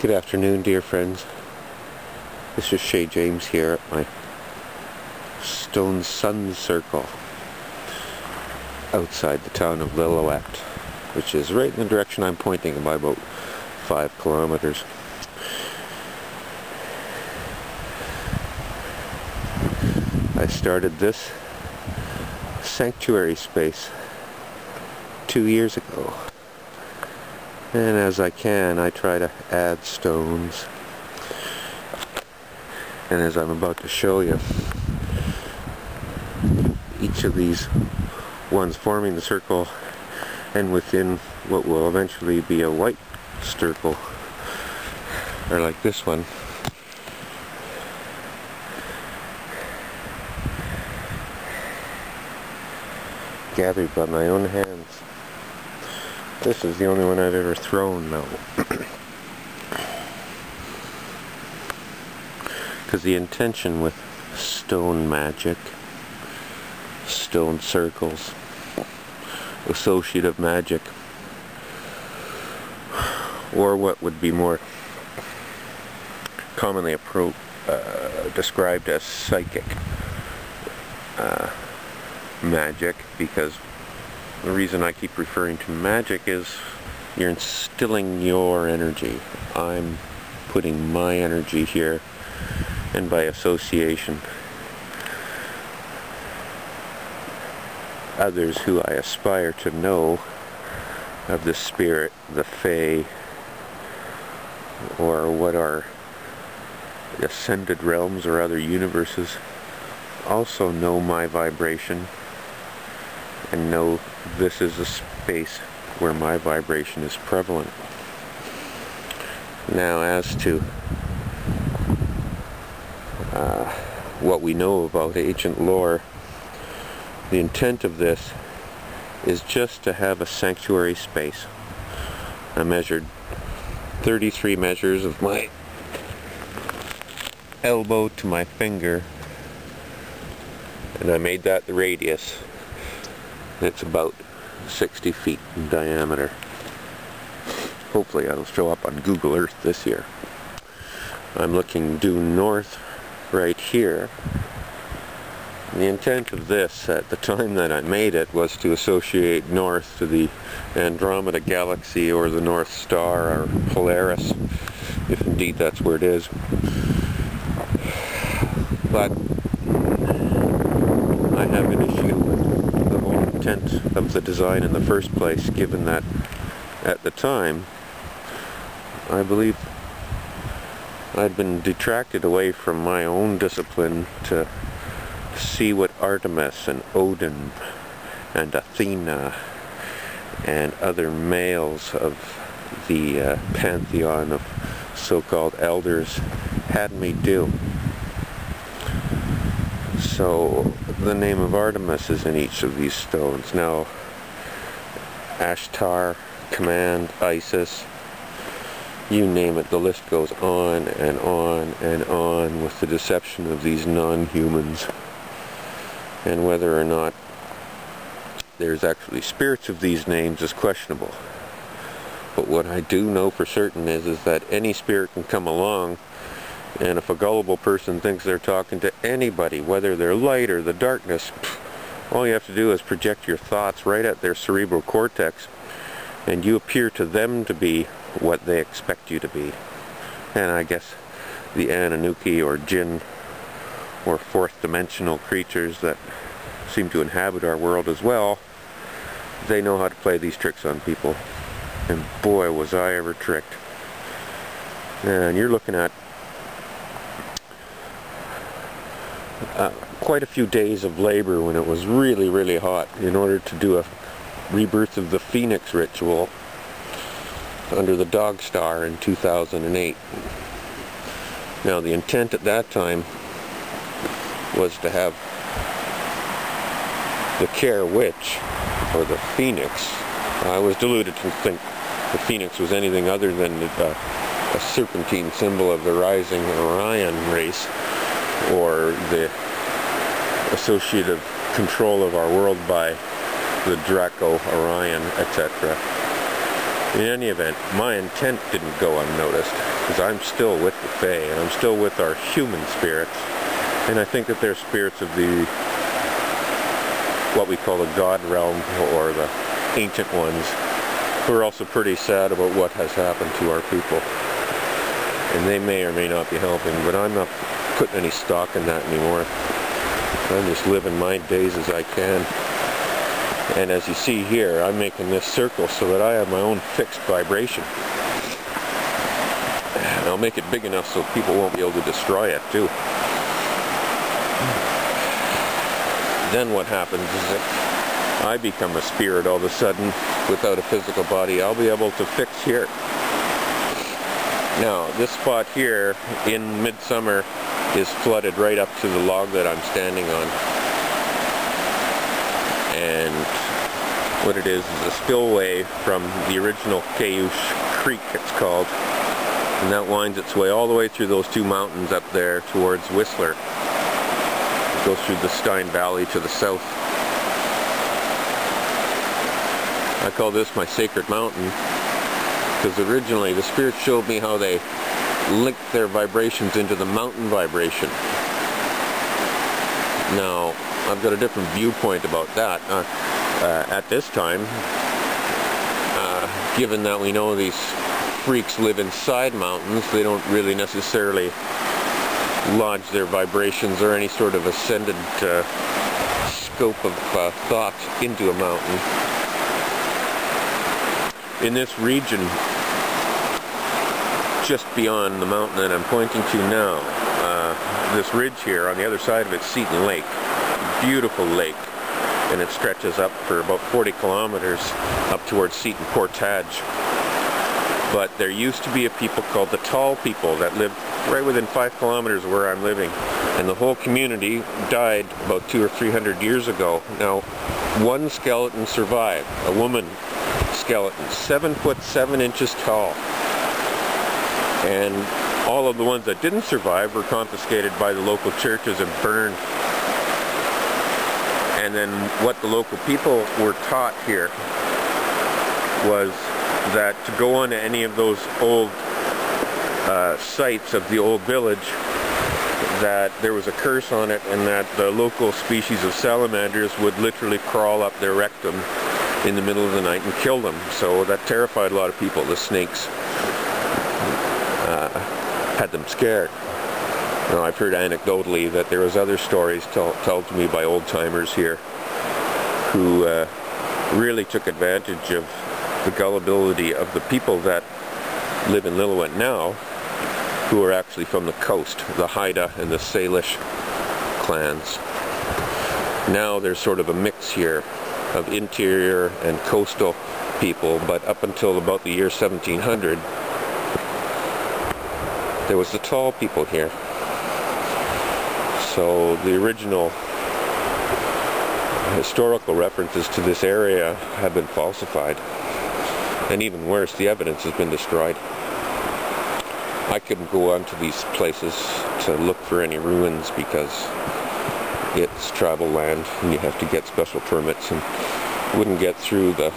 Good afternoon, dear friends. This is Shay James here at my stone sun circle outside the town of Lillooet, which is right in the direction I'm pointing by about 5 kilometers. I started this sanctuary space 2 years ago. And as I can, I try to add stones. And as I'm about to show you, each of these ones forming the circle and within what will eventually be a white circle are like this one. Gathered by my own hands. This is the only one I've ever thrown though. Because the intention with stone magic, stone circles, associative magic, or what would be more commonly described as psychic magic, because the reason I keep referring to magic is you're instilling your energy. I'm putting my energy here, and by association, others who I aspire to know of the spirit, the fae, or what are ascended realms or other universes, also know my vibration and know this is a space where my vibration is prevalent. Now, as to what we know about ancient lore, the intent of this is just to have a sanctuary space. I measured 33 measures of my elbow to my finger, and I made that the radius. It's about 60 feet in diameter. Hopefully it'll show up on Google Earth this year. I'm looking due north right here. The intent of this at the time that I made it was to associate north to the Andromeda galaxy, or the North Star, or Polaris, if indeed that's where it is. But I have an issue with the whole intent of the design in the first place, given that at the time I believe I'd been detracted away from my own discipline to see what Artemis and Odin and Athena and other males of the pantheon of so-called elders had me do. So the name of Artemis is in each of these stones. Now, Ashtar, Command, Isis, you name it, the list goes on and on and on with the deception of these non-humans. And whether or not there's actually spirits of these names is questionable. But what I do know for certain is that any spirit can come along, and if a gullible person thinks they're talking to anybody, whether they're light or the darkness, all you have to do is project your thoughts right at their cerebral cortex, and you appear to them to be what they expect you to be. And I guess the Anunnaki or Jinn, or fourth dimensional creatures that seem to inhabit our world as well, they know how to play these tricks on people. And boy, was I ever tricked. And you're looking at quite a few days of labor when it was really, really hot in order to do a rebirth of the Phoenix ritual under the Dog Star in 2008. Now, the intent at that time was to have the Care Witch, or the Phoenix. I was deluded to think the Phoenix was anything other than a serpentine symbol of the rising Orion race, or the associative control of our world by the Draco, Orion, etc. In any event, my intent didn't go unnoticed, because I'm still with the Fae, and I'm still with our human spirits, and I think that they're spirits of the, what we call the God realm, or the ancient ones, who are also pretty sad about what has happened to our people. And they may or may not be helping, but I'm not putting any stock in that anymore. I'm just living my days as I can. And as you see here, I'm making this circle so that I have my own fixed vibration. And I'll make it big enough so people won't be able to destroy it too. Then what happens is that I become a spirit all of a sudden without a physical body. I'll be able to fix here. Now, this spot here in midsummer is flooded right up to the log that I'm standing on. And what it is a spillway from the original Cayoosh Creek, it's called. And that winds its way all the way through those two mountains up there towards Whistler. It goes through the Stein Valley to the south. I call this my sacred mountain, because originally the spirits showed me how they linked their vibrations into the mountain vibration. Now, I've got a different viewpoint about that. At this time, given that we know these freaks live inside mountains, they don't really necessarily lodge their vibrations or any sort of ascended scope of thought into a mountain. In this region, just beyond the mountain that I'm pointing to now, this ridge here, on the other side of it, SETON Lake. Beautiful lake, and it stretches up for about 40 kilometers up towards Seton Portage. But there used to be a people called the Tall People that lived right within 5 kilometers of where I'm living, and the whole community died about 200 or 300 years ago. Now, one skeleton survived, a woman skeleton, 7 foot 7 inches tall, and all of the ones that didn't survive were confiscated by the local churches and burned. And then what the local people were taught here was that to go onto any of those old sites of the old village, that there was a curse on it, and that the local species of salamanders would literally crawl up their rectum in the middle of the night and kill them. So that terrified a lot of people. The snakes had them scared. Now, I've heard anecdotally that there was other stories told to me by old-timers here who really took advantage of the gullibility of the people that live in Lillooet now, who are actually from the coast, the Haida and the Salish clans. Now there's sort of a mix here of interior and coastal people, but up until about the year 1700, there was the Tall People here. So the original historical references to this area have been falsified. And even worse, the evidence has been destroyed. I couldn't go onto these places to look for any ruins because it's tribal land and you have to get special permits, and wouldn't get through the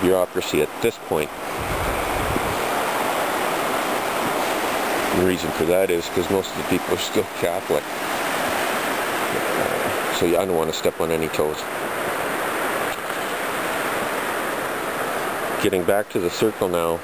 bureaucracy at this point. The reason for that is because most of the people are still Catholic. So I don't want to step on any toes. Getting back to the circle now,